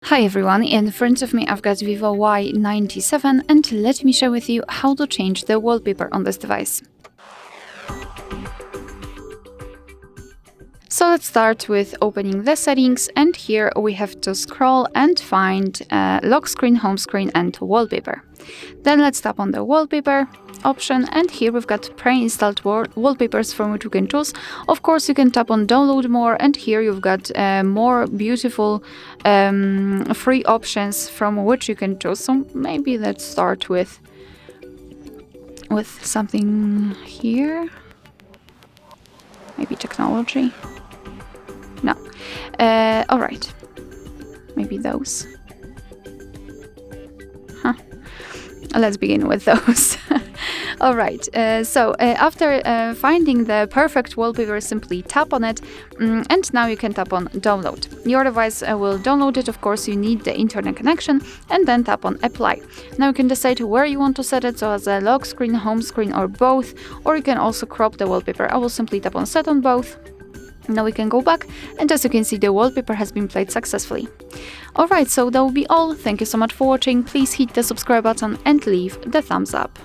Hi everyone, in front of me I've got VIVO Y97 and let me share with you how to change the wallpaper on this device. So let's start with opening the settings, and here we have to scroll and find lock screen, home screen and wallpaper. Then let's tap on the wallpaper option, and here we've got pre-installed wallpapers from which you can choose. Of course, you can tap on download more, and here you've got more beautiful free options from which you can choose. So maybe let's start with something here. Maybe technology. No. All right. Maybe those. Huh. Let's begin with those. All right. So after finding the perfect wallpaper, simply tap on it, and now you can tap on download. Your device will download it. Of course, you need the internet connection, and then tap on apply. Now you can decide where you want to set it, so as a lock screen, home screen, or both, or you can also crop the wallpaper. I will simply tap on set on both. Now we can go back, and as you can see, the wallpaper has been played successfully. Alright, so that will be all. Thank you so much for watching. Please hit the subscribe button and leave the thumbs up.